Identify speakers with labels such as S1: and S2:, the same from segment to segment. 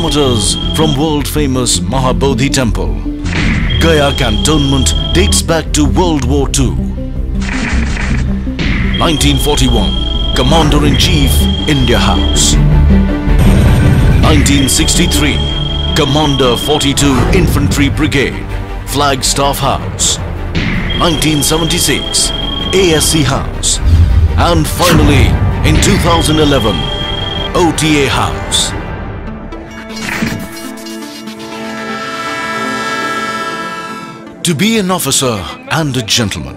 S1: kilometers from world-famous Mahabodhi Temple. Gaya cantonment dates back to World War II. 1941, Commander-in-Chief, India House. 1963, Commander 42 Infantry Brigade, Flagstaff House. 1976, ASC House. And finally, in 2011, OTA House. To be an officer and a gentleman,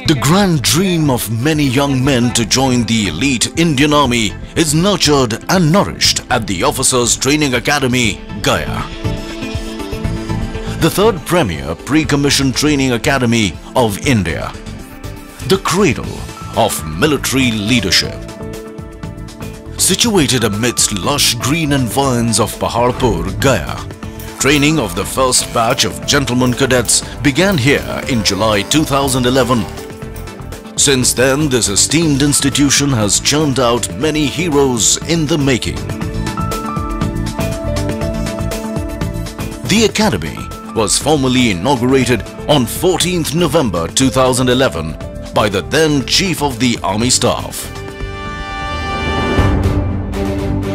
S1: the grand dream of many young men to join the elite Indian Army is nurtured and nourished at the Officers Training Academy, Gaya. The third premier pre-commissioned training academy of India. The cradle of military leadership. Situated amidst lush green environs of Paharpur, Gaya, training of the first batch of gentlemen cadets began here in July 2011. Since then, this esteemed institution has churned out many heroes in the making. The academy was formally inaugurated on 14th November 2011 by the then Chief of the Army Staff.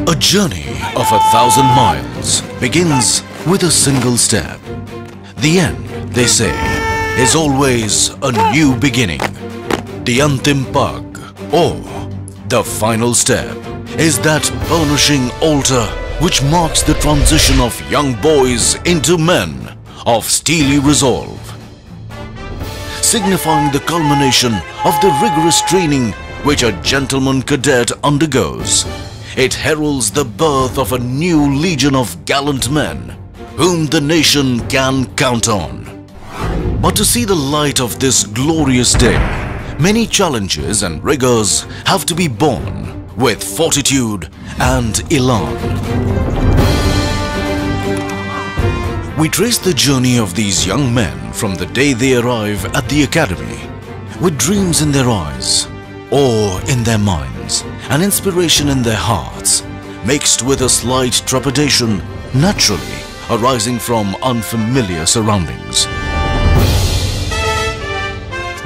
S1: A journey of 1,000 miles begins with a single step. The end, they say, is always a new beginning. The Antim Pag, or the final step, is that burnishing altar which marks the transition of young boys into men of steely resolve, signifying the culmination of the rigorous training which a gentleman cadet undergoes. It heralds the birth of a new legion of gallant men whom the nation can count on. But to see the light of this glorious day, many challenges and rigors have to be borne with fortitude and elan. We trace the journey of these young men from the day they arrive at the academy, with dreams in their eyes, awe in their minds, and inspiration in their hearts, mixed with a slight trepidation naturally arising from unfamiliar surroundings.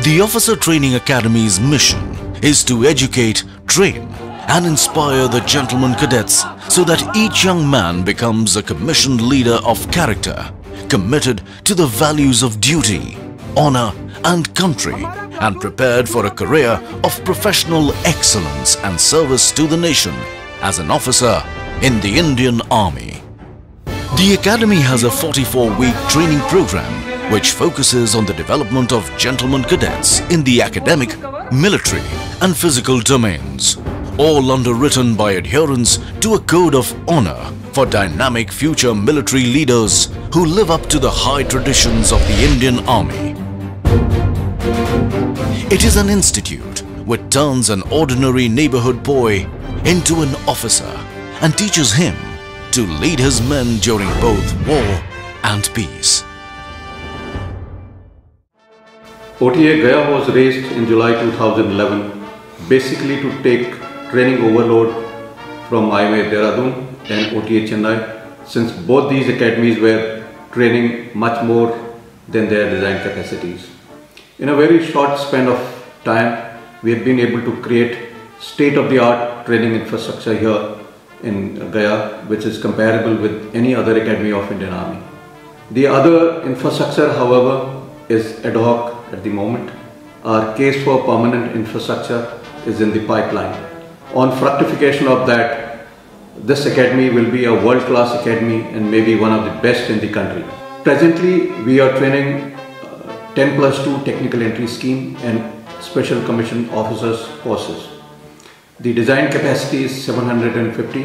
S1: The Officer Training Academy's mission is to educate, train, and inspire the gentlemen cadets so that each young man becomes a commissioned leader of character, committed to the values of duty, honor, and country, and prepared for a career of professional excellence and service to the nation as an officer in the Indian Army. The Academy has a 44-week training program which focuses on the development of gentlemen cadets in the academic, military, and physical domains, all underwritten by adherence to a code of honor for dynamic future military leaders who live up to the high traditions of the Indian Army. It is an institute which turns an ordinary neighborhood boy into an officer and teaches him to lead his men during both war and peace.
S2: OTA Gaya was raised in July 2011 basically to take training overload from IMA Dehradun and OTA Chennai, since both these academies were training much more than their design capacities. In a very short span of time, we have been able to create state-of-the-art training infrastructure here in Gaya, which is comparable with any other academy of Indian Army. The other infrastructure, however, is ad hoc at the moment. Our case for permanent infrastructure is in the pipeline. On fructification of that, this academy will be a world-class academy and maybe one of the best in the country. Presently, we are training 10+2 technical entry scheme and special commissioned officers courses. The design capacity is 750.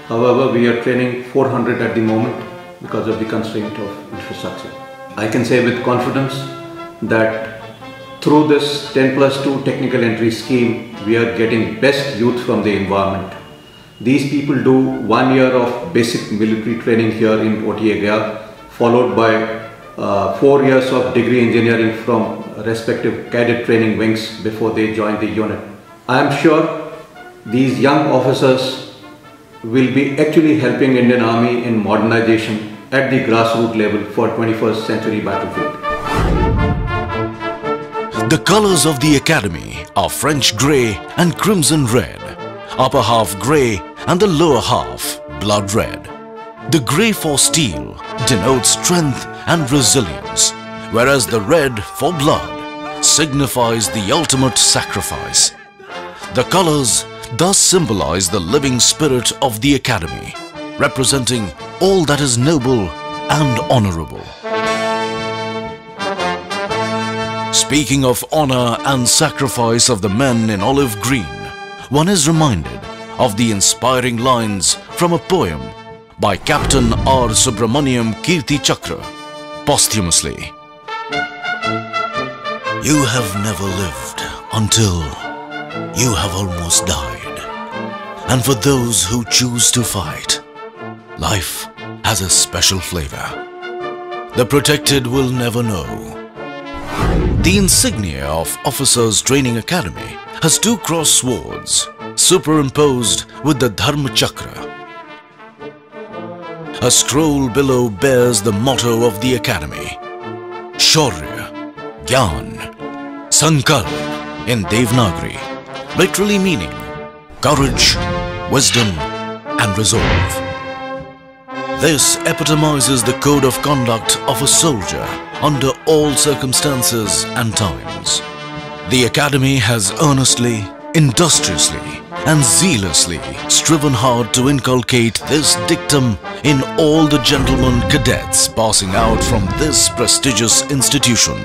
S2: However, we are training 400 at the moment because of the constraint of infrastructure. I can say with confidence that through this 10+2 technical entry scheme, we are getting best youth from the environment. These people do 1 year of basic military training here in OTA Gaya, followed by 4 years of degree engineering from respective cadet training wings before they join the unit. I am sure these young officers will be actually helping Indian Army in modernization at the grassroots level for 21st century battlefield.
S1: The colors of the Academy are French grey and crimson red, upper half grey and the lower half blood red. The grey for steel denotes strength and resilience, whereas the red for blood signifies the ultimate sacrifice. The colors thus symbolize the living spirit of the Academy, representing all that is noble and honorable. Speaking of honor and sacrifice of the men in olive green, one is reminded of the inspiring lines from a poem by Captain R. Subramaniam Kirti Chakra, posthumously. You have never lived until you have almost died. And for those who choose to fight, life has a special flavor. The protected will never know. The insignia of Officers Training Academy has two cross swords superimposed with the Dharma Chakra. A scroll below bears the motto of the Academy, Shaurya, Gyan, Sankalp in Devanagari, literally meaning courage, wisdom and resolve. This epitomizes the code of conduct of a soldier under all circumstances and times. The Academy has earnestly, industriously and zealously striven hard to inculcate this dictum in all the gentlemen cadets passing out from this prestigious institution.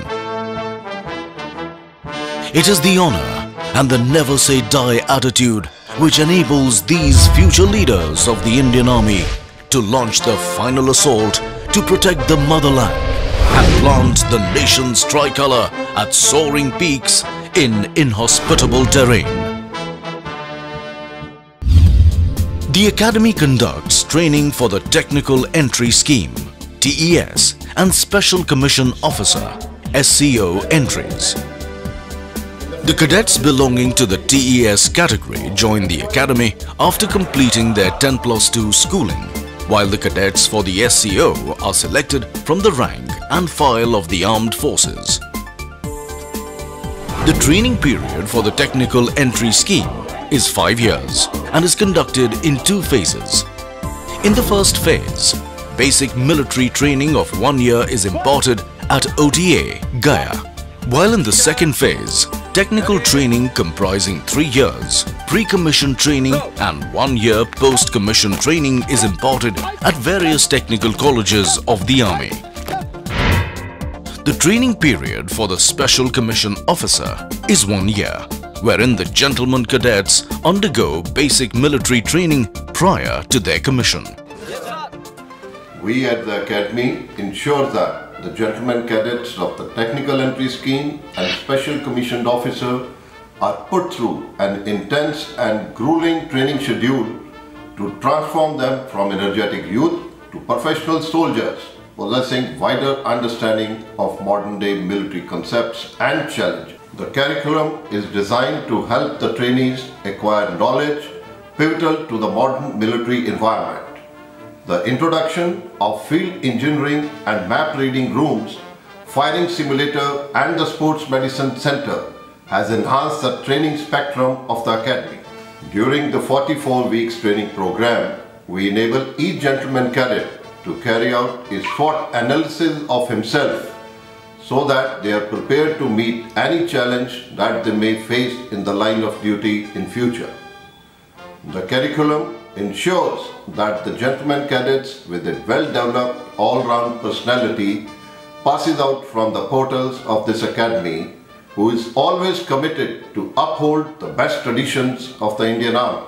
S1: It is the honor and the never say die attitude which enables these future leaders of the Indian Army to launch the final assault to protect the motherland and plant the nation's tricolor at soaring peaks in inhospitable terrain. The Academy conducts training for the Technical Entry Scheme, TES, and Special Commission Officer, SCO entries. The cadets belonging to the TES category join the Academy after completing their 10+2 schooling, while the cadets for the SCO are selected from the rank and file of the armed forces. The training period for the Technical Entry Scheme is 5 years and is conducted in 2 phases. In the first phase, basic military training of 1 year is imparted at OTA, Gaya, while in the second phase, technical training comprising 3 years, pre-commission training and 1 year post-commission training is imparted at various technical colleges of the Army. The training period for the Special Commission Officer is 1 year, wherein the gentlemen cadets undergo basic military training prior to their commission.
S3: We at the Academy ensure that the gentlemen cadets of the Technical Entry Scheme and Special Commissioned Officer are put through an intense and grueling training schedule to transform them from energetic youth to professional soldiers possessing wider understanding of modern-day military concepts and challenges. The curriculum is designed to help the trainees acquire knowledge pivotal to the modern military environment. The introduction of field engineering and map reading rooms, firing simulator and the sports medicine center has enhanced the training spectrum of the Academy. During the 44 weeks training program, we enable each gentleman cadet to carry out a SWOT analysis of himself so that they are prepared to meet any challenge that they may face in the line of duty in future. The curriculum ensures that the gentleman cadets with a well-developed all-round personality passes out from the portals of this academy, who is always committed to uphold the best traditions of the Indian Army.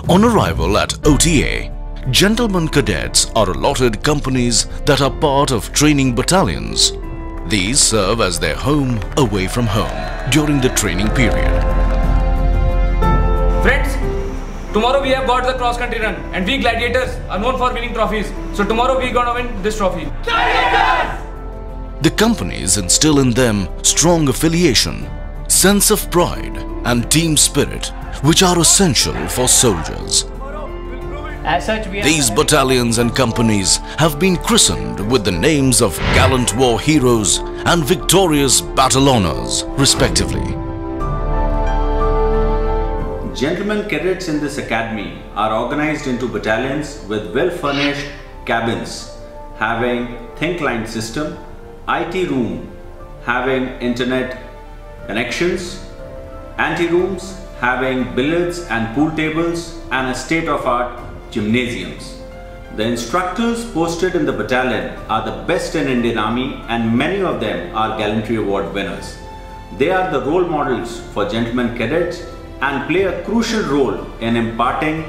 S1: On arrival at OTA, gentlemen cadets are allotted companies that are part of training battalions. These serve as their home away from home during the training period.
S4: Friends, tomorrow we have got the cross country run and we gladiators are known for winning trophies. So tomorrow we gonna win this trophy. Gladiators!
S1: The companies instill in them strong affiliation, sense of pride and team spirit which are essential for soldiers.
S5: As such,
S1: These battalions and companies have been christened with the names of gallant war heroes and victorious battle honors, respectively.
S6: Gentlemen cadets in this academy are organized into battalions with well-furnished cabins, having think line system, IT room having internet connections, ante-rooms having billiards and pool tables, and a state-of-art gymnasiums. The instructors posted in the battalion are the best in Indian Army, and many of them are gallantry award winners. They are the role models for gentlemen cadets and play a crucial role in imparting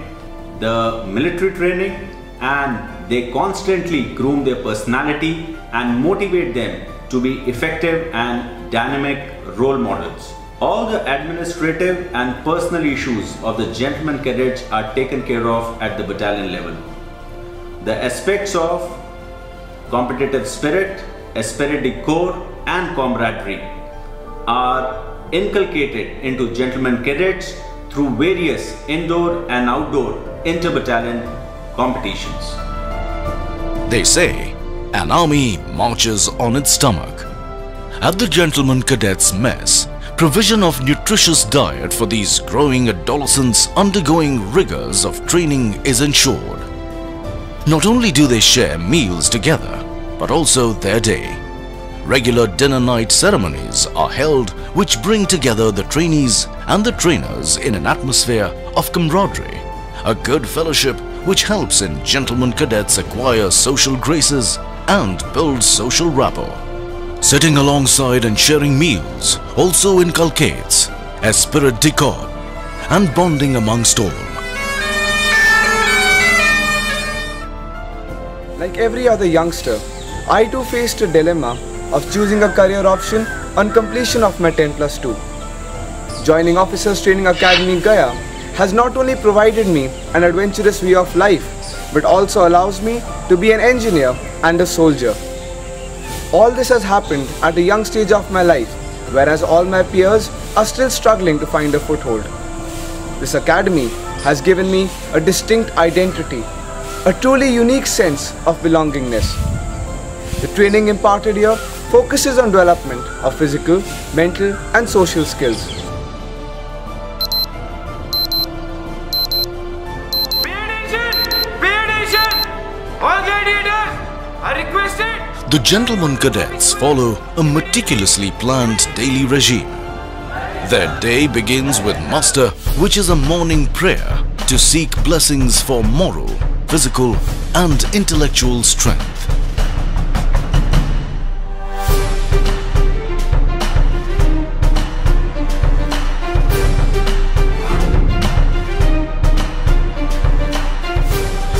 S6: the military training, and they constantly groom their personality and motivate them to be effective and dynamic role models. All the administrative and personal issues of the gentlemen cadets are taken care of at the battalion level. The aspects of competitive spirit, esprit de corps and camaraderie are inculcated into gentlemen cadets through various indoor and outdoor inter-battalion competitions.
S1: They say an army marches on its stomach. At the Gentlemen Cadets Mess, provision of nutritious diet for these growing adolescents undergoing rigors of training is ensured. Not only do they share meals together, but also their day. Regular dinner night ceremonies are held which bring together the trainees and the trainers in an atmosphere of camaraderie, a good fellowship which helps in gentlemen cadets acquire social graces and build social rapport. Sitting alongside and sharing meals also inculcates esprit de corps and bonding amongst all.
S7: Like every other youngster, I too faced a dilemma of choosing a career option on completion of my 10+2. Joining Officers Training Academy Gaya has not only provided me an adventurous way of life, but also allows me to be an engineer and a soldier. All this has happened at a young stage of my life, whereas all my peers are still struggling to find a foothold. This academy has given me a distinct identity, a truly unique sense of belongingness. The training imparted here focuses on development of physical, mental and social skills.
S4: All gladiators are requested.
S1: The gentlemen cadets follow a meticulously planned daily regime. Their day begins with muster, which is a morning prayer to seek blessings for moral, physical and intellectual strength.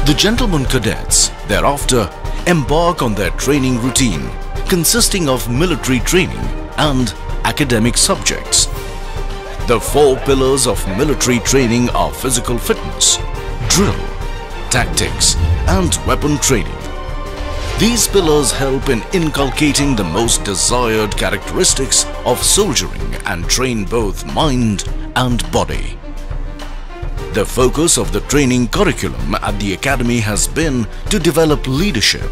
S1: The gentlemen cadets thereafter embark on their training routine consisting of military training and academic subjects. The 4 pillars of military training are physical fitness, drill, tactics and weapon training. These pillars help in inculcating the most desired characteristics of soldiering and train both mind and body. The focus of the training curriculum at the academy has been to develop leadership,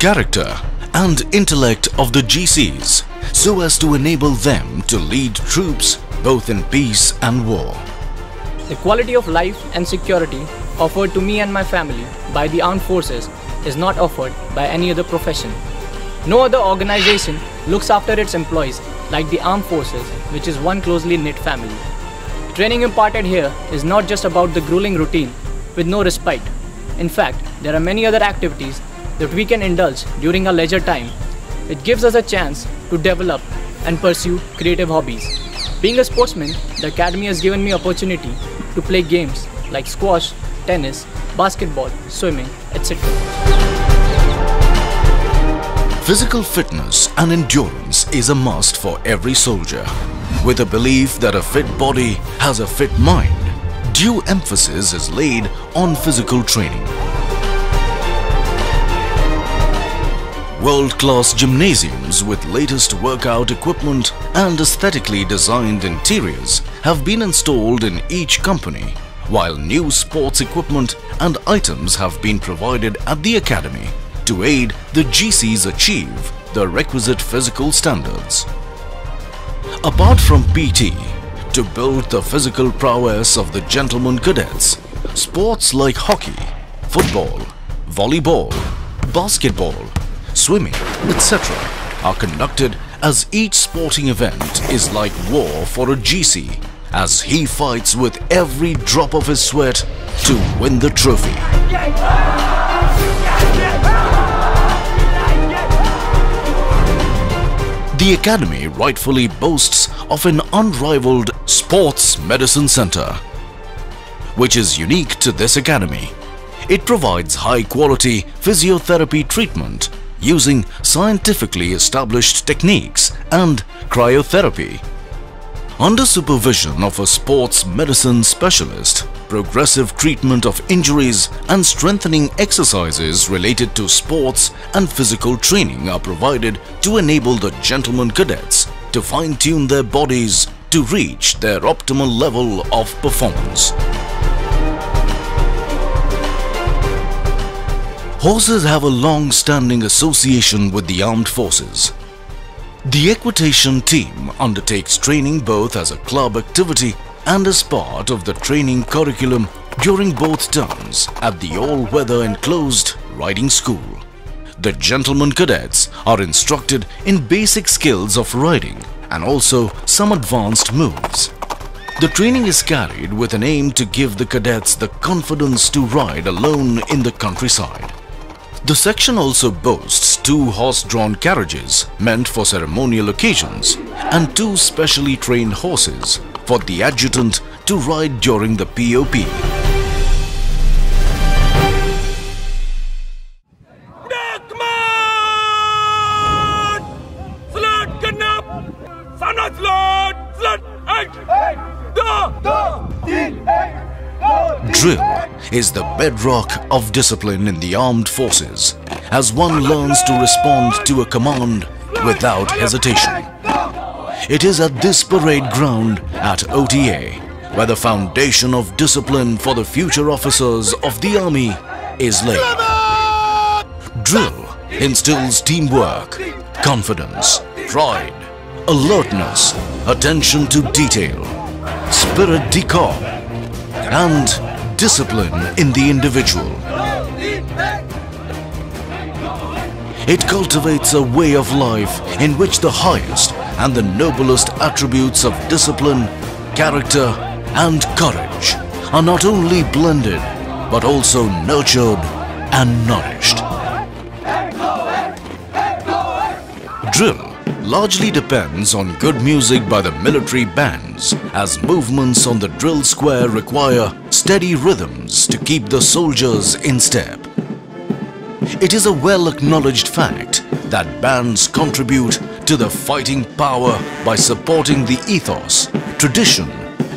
S1: character and intellect of the GCs so as to enable them to lead troops both in peace and war.
S5: The quality of life and security offered to me and my family by the armed forces is not offered by any other profession. No other organization looks after its employees like the armed forces, which is one closely knit family. Training imparted here is not just about the grueling routine with no respite. In fact, there are many other activities that we can indulge during our leisure time. It gives us a chance to develop and pursue creative hobbies. Being a sportsman, the academy has given me opportunity to play games like squash, tennis, basketball, swimming, etc.
S1: Physical fitness and endurance is a must for every soldier. With a belief that a fit body has a fit mind, due emphasis is laid on physical training. World-class gymnasiums with latest workout equipment and aesthetically designed interiors have been installed in each company, while new sports equipment and items have been provided at the academy to aid the GCs achieve the requisite physical standards. Apart from PT, to build the physical prowess of the gentlemen cadets, sports like hockey, football, volleyball, basketball, swimming, etc. are conducted, as each sporting event is like war for a GC, as he fights with every drop of his sweat to win the trophy. The Academy rightfully boasts of an unrivaled sports medicine center, which is unique to this academy. It provides high-quality physiotherapy treatment using scientifically established techniques and cryotherapy. Under supervision of a sports medicine specialist, progressive treatment of injuries and strengthening exercises related to sports and physical training are provided to enable the gentlemen cadets to fine-tune their bodies to reach their optimal level of performance. Horses have a long-standing association with the armed forces. The equitation team undertakes training both as a club activity and as part of the training curriculum during both terms at the all-weather enclosed riding school. The gentlemen cadets are instructed in basic skills of riding and also some advanced moves. The training is carried with an aim to give the cadets the confidence to ride alone in the countryside. The section also boasts 2 horse-drawn carriages meant for ceremonial occasions and 2 specially trained horses for the adjutant to ride during the POP. Drill is the bedrock of discipline in the armed forces, as one learns to respond to a command without hesitation. It is at this parade ground at OTA where the foundation of discipline for the future officers of the army is laid. Drill instills teamwork, confidence, pride, alertness, attention to detail, spirit de corps, and discipline in the individual. It cultivates a way of life in which the highest and the noblest attributes of discipline, character, and courage are not only blended but also nurtured and nourished. Drill largely depends on good music by the military bands, as movements on the drill square require steady rhythms to keep the soldiers in step. It is a well-acknowledged fact that bands contribute to the fighting power by supporting the ethos, tradition,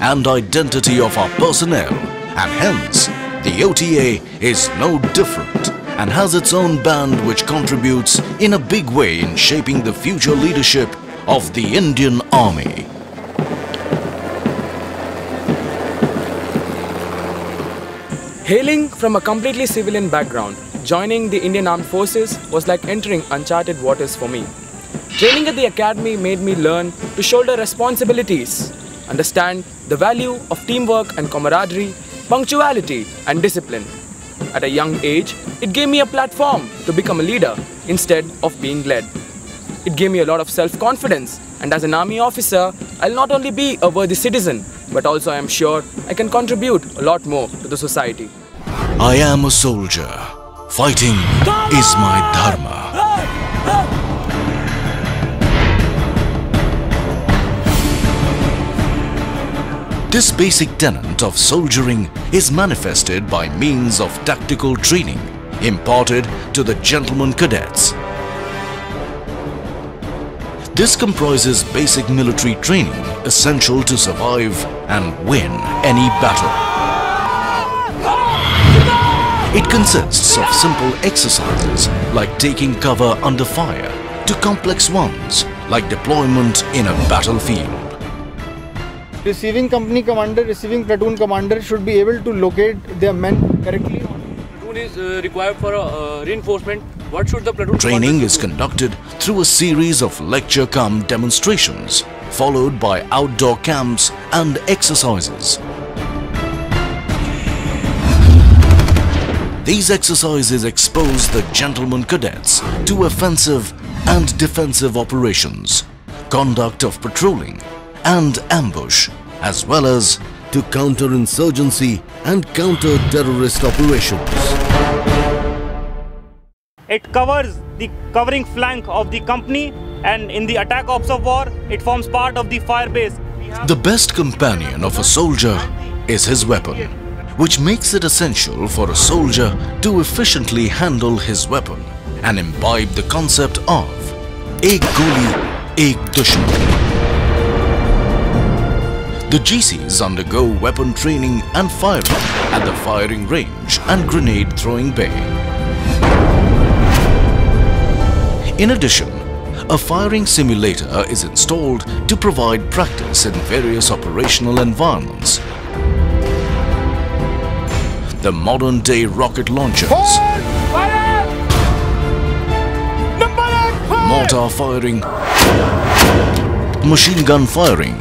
S1: and identity of our personnel, and hence the OTA is no different and has its own band which contributes in a big way in shaping the future leadership of the Indian Army.
S7: Hailing from a completely civilian background, joining the Indian Armed Forces was like entering uncharted waters for me. Training at the academy made me learn to shoulder responsibilities, understand the value of teamwork and camaraderie, punctuality and discipline. At a young age, it gave me a platform to become a leader instead of being led. It gave me a lot of self-confidence, and as an army officer, I'll not only be a worthy citizen, but also I am sure I can contribute a lot more to the society.
S1: I am a soldier. Fighting is my dharma. This basic tenet of soldiering is manifested by means of tactical training imparted to the gentlemen cadets. This comprises basic military training essential to survive and win any battle. It consists of simple exercises like taking cover under fire to complex ones like deployment in a battlefield.
S8: Receiving company commander, receiving platoon commander should be able to locate their men correctly.
S4: Platoon is required for reinforcement. What should the platoon
S1: Training is conducted through a series of lecture-cum demonstrations, followed by outdoor camps and exercises. These exercises expose the gentleman cadets to offensive and defensive operations, conduct of patrolling and ambush, as well as to counter-insurgency and counter-terrorist operations.
S9: It covers the covering flank of the company, and in the attack ops of war, it forms part of the fire base.
S1: The best companion of a soldier is his weapon, which makes it essential for a soldier to efficiently handle his weapon and imbibe the concept of Ek Goli, Ek Dushman. The GCs undergo weapon training and firing at the firing range and grenade throwing bay. In addition, a firing simulator is installed to provide practice in various operational environments. The modern-day rocket launchers, mortar firing, machine gun firing,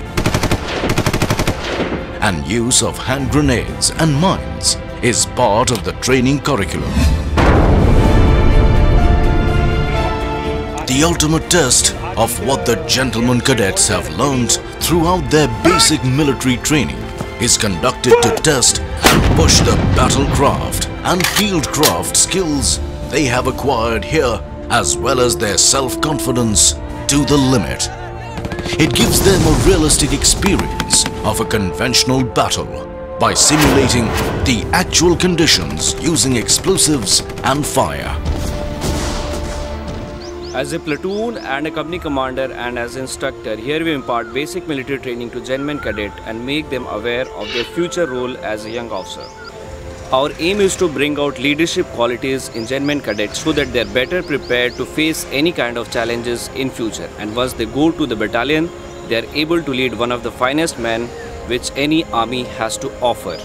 S1: and use of hand grenades and mines is part of the training curriculum. The ultimate test of what the gentleman cadets have learned throughout their basic military training is conducted to test and push the battlecraft and fieldcraft skills they have acquired here, as well as their self-confidence, to the limit. It gives them a realistic experience of a conventional battle by simulating the actual conditions using explosives and fire.
S10: As a platoon and a company commander and as instructor, here we impart basic military training to genuine cadet and make them aware of their future role as a young officer. Our aim is to bring out leadership qualities in genuine cadets so that they are better prepared to face any kind of challenges in future, and once they go to the battalion, they are able to lead one of the finest men which any army has to offer.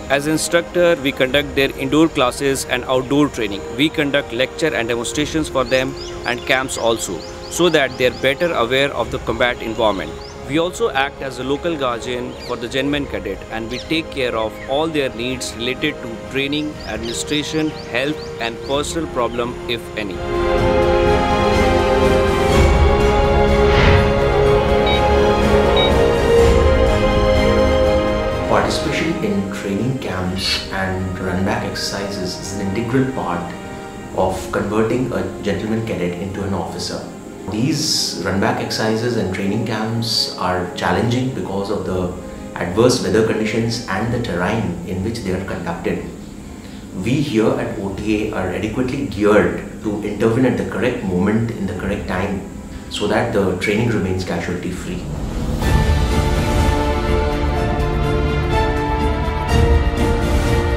S10: As instructor, we conduct their indoor classes and outdoor training. We conduct lecture and demonstrations for them and camps also, so that they are better aware of the combat environment. We also act as a local guardian for the genuine cadet, and we take care of all their needs related to training, administration, health and personal problem if any.
S11: Participation in training camps and run-back exercises is an integral part of converting a gentleman cadet into an officer. These run-back exercises and training camps are challenging because of the adverse weather conditions and the terrain in which they are conducted. We here at OTA are adequately geared to intervene at the correct moment in the correct time so that the training remains casualty-free.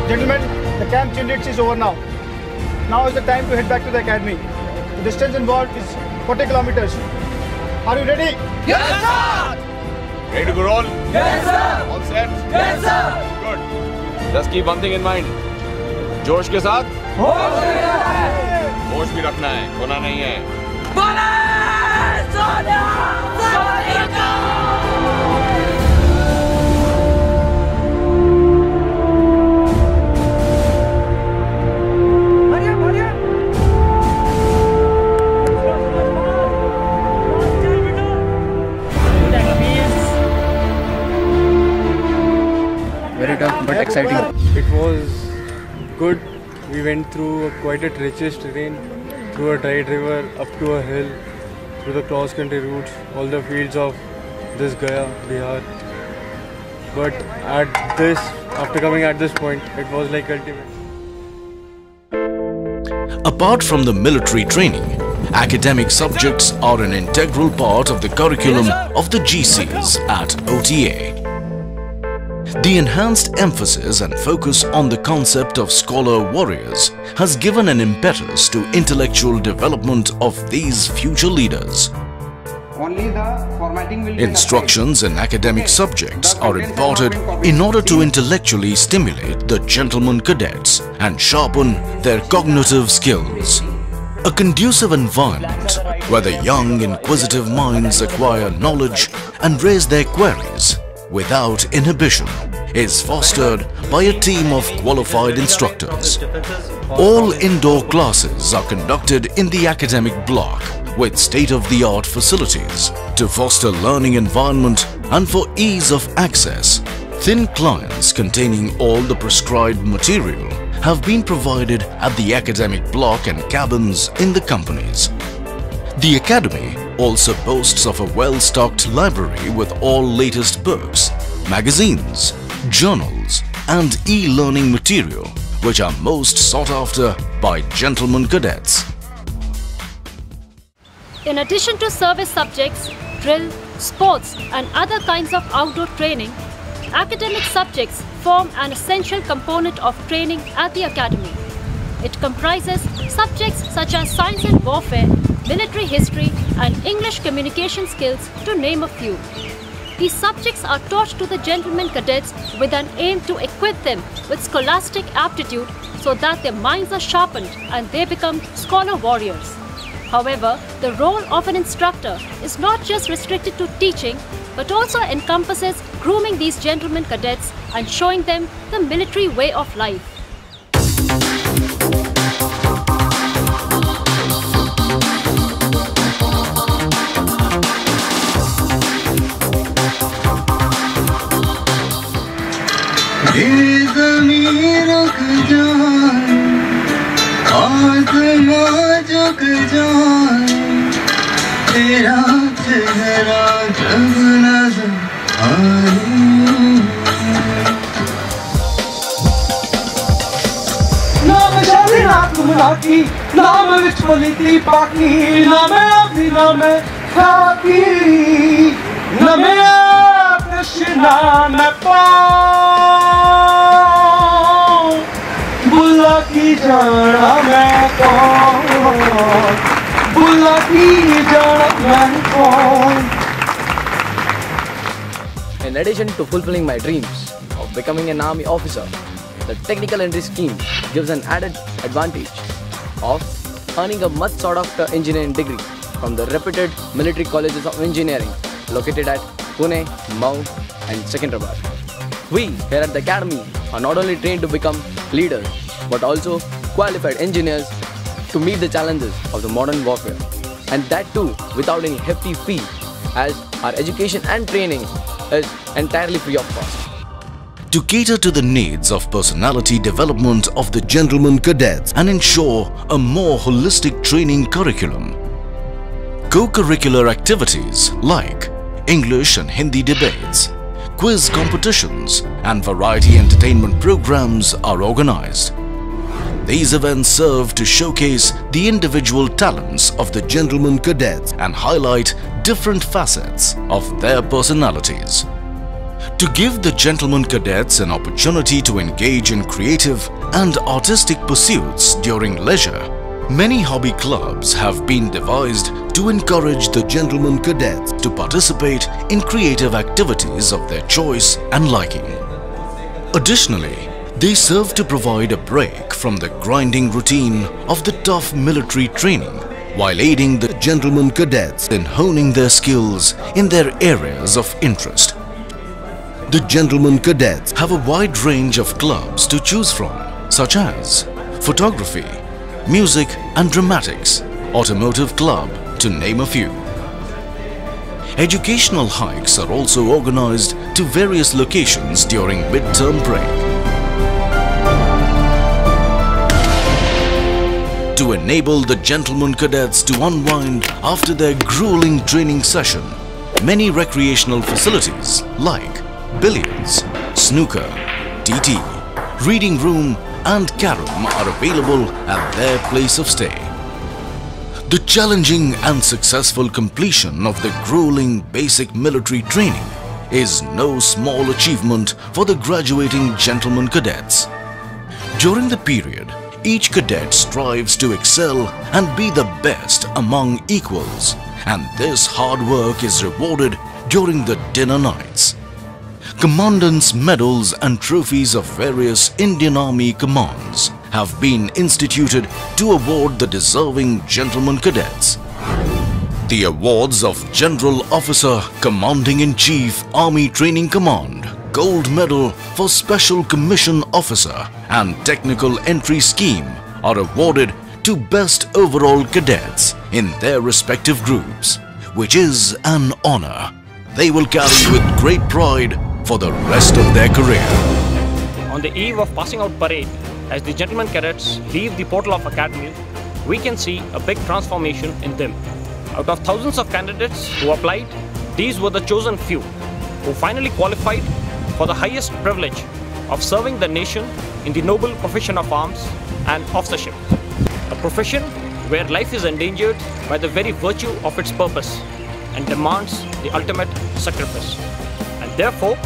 S8: Gentlemen, the camp change is over now. Now is the time to head back to the academy. The distance involved is 40 kilometers. Are you ready?
S12: Yes, sir!
S13: Ready to go roll?
S12: Yes, sir!
S13: All set?
S12: Yes, sir!
S13: Good. Just keep one thing in mind. जोश के साथ होश भी रखना है, खोना नहीं है.
S8: Very tough but exciting.
S14: It was good. We went through quite a treacherous terrain, through a tight river, up to a hill, through the cross-country routes, all the fields of this Gaya, Bihar. But after coming at this point, it was like ultimate.
S1: Apart from the military training, academic subjects are an integral part of the curriculum of the GCs at OTA. The enhanced emphasis and focus on the concept of scholar warriors has given an impetus to intellectual development of these future leaders. Instructions in academic subjects are imparted in order to intellectually stimulate the gentlemen cadets and sharpen their cognitive skills. A conducive environment where the young inquisitive minds acquire knowledge and raise their queries without inhibition is fostered by a team of qualified instructors. All indoor classes are conducted in the academic block with state-of-the-art facilities to foster learning environment and for ease of access. Thin clients containing all the prescribed material have been provided at the academic block and cabins in the companies. The academy also boasts of a well-stocked library with all latest books, magazines, journals and e-learning material which are most sought after by gentlemen cadets.
S15: In addition to service subjects, drill, sports and other kinds of outdoor training, academic subjects form an essential component of training at the academy. It comprises subjects such as science and warfare, military history and English communication skills, to name a few. These subjects are taught to the gentlemen cadets with an aim to equip them with scholastic aptitude so that their minds are sharpened and they become scholar warriors. However, the role of an instructor is not just restricted to teaching, but also encompasses grooming these gentlemen cadets and showing them the military way of life.
S12: नाम विच पलीती पाकी नाम अभी नाम खाकी नाम कृष्णा मैं पाऊं बुला की जाना मैं कौन बुला की जाना मैं कौन.
S5: In addition to fulfilling my dreams of becoming an army officer, the technical entry scheme gives an added advantage of earning a much sought after engineering degree from the reputed military colleges of engineering located at Pune, Mau and Secunderabad. We here at the academy are not only trained to become leaders but also qualified engineers to meet the challenges of the modern warfare, and that too without any hefty fee, as our education and training is entirely free of cost.
S1: To cater to the needs of personality development of the gentlemen cadets and ensure a more holistic training curriculum, co-curricular activities like English and Hindi debates, quiz competitions and variety entertainment programs are organized. These events serve to showcase the individual talents of the gentlemen cadets and highlight different facets of their personalities. To give the gentlemen cadets an opportunity to engage in creative and artistic pursuits during leisure, many hobby clubs have been devised to encourage the gentlemen cadets to participate in creative activities of their choice and liking. Additionally, they serve to provide a break from the grinding routine of the tough military training while aiding the gentlemen cadets in honing their skills in their areas of interest. The gentlemen cadets have a wide range of clubs to choose from, such as photography, music and dramatics, automotive club, to name a few. Educational hikes are also organized to various locations during mid-term break. To enable the gentlemen cadets to unwind after their grueling training session, many recreational facilities like billiards, snooker, TT, reading room and carom are available at their place of stay. The challenging and successful completion of the grueling basic military training is no small achievement for the graduating gentlemen cadets. During the period, each cadet strives to excel and be the best among equals, and this hard work is rewarded during the dinner nights. Commandants' medals and trophies of various Indian Army commands have been instituted to award the deserving gentlemen cadets. The awards of General Officer Commanding-in-Chief Army Training Command, Gold Medal for Special Commission Officer and Technical Entry Scheme are awarded to Best Overall Cadets in their respective groups, which is an honor they will carry with great pride for the rest of their career.
S5: On the eve of passing out parade, as the gentlemen cadets leave the portal of Academy, we can see a big transformation in them. Out of thousands of candidates who applied, these were the chosen few who finally qualified for the highest privilege of serving the nation in the noble profession of arms and officership. A profession where life is endangered by the very virtue of its purpose and demands the ultimate sacrifice. And therefore,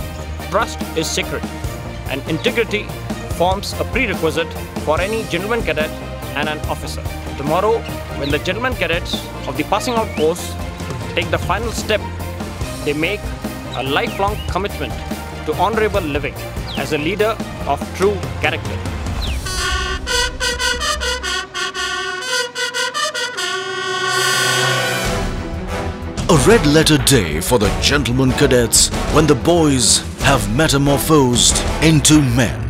S5: trust is sacred and integrity forms a prerequisite for any gentleman cadet and an officer. Tomorrow, when the gentlemen cadets of the passing out course take the final step, they make a lifelong commitment to honorable living as a leader of true character.
S1: A red letter day for the gentlemen cadets when the boys have metamorphosed into men.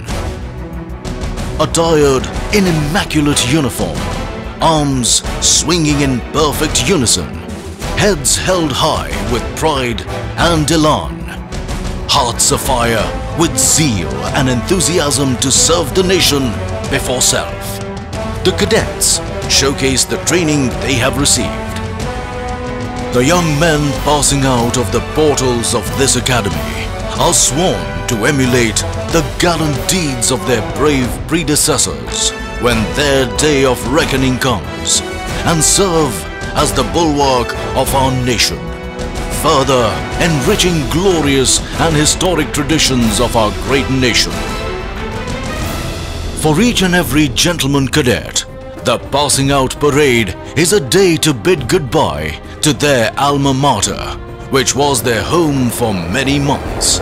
S1: Attired in immaculate uniform, arms swinging in perfect unison, heads held high with pride and elan, hearts afire with zeal and enthusiasm to serve the nation before self. The cadets showcase the training they have received. The young men passing out of the portals of this academy are sworn to emulate the gallant deeds of their brave predecessors when their day of reckoning comes, and serve as the bulwark of our nation, further enriching glorious and historic traditions of our great nation. For each and every gentleman cadet, the passing out parade is a day to bid goodbye to their alma mater, which was their home for many months.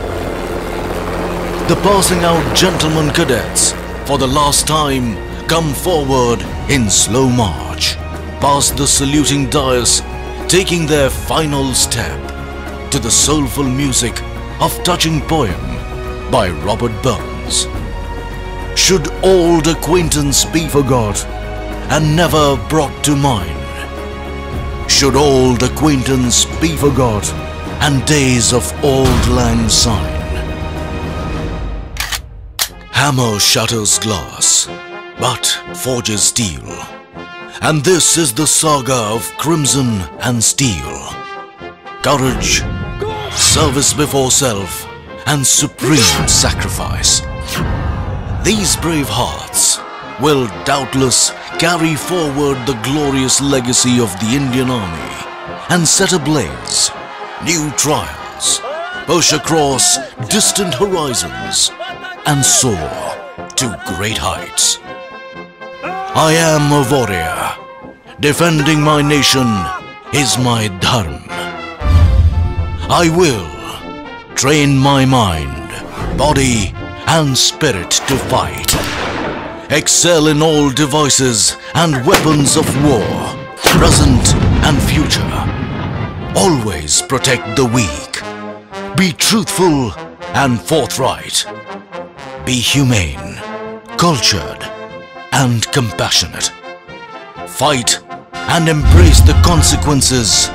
S1: The passing out gentlemen cadets, for the last time, come forward in slow march, past the saluting dais, taking their final step to the soulful music of touching poem by Robert Burns. Should old acquaintance be forgot and never brought to mind? Should old acquaintance be forgot and days of auld lang syne? Hammer shatters glass, but forges steel, and this is the saga of crimson and steel. Courage, service before self, and supreme sacrifice. These brave hearts will doubtless carry forward the glorious legacy of the Indian Army and set ablaze new trials, push across distant horizons, and soar to great heights. I am a warrior. Defending my nation is my dharma. I will train my mind, body, and spirit to fight. Excel in all devices and weapons of war, present and future. Always protect the weak. Be truthful and forthright. Be humane, cultured, and compassionate. Fight and embrace the consequences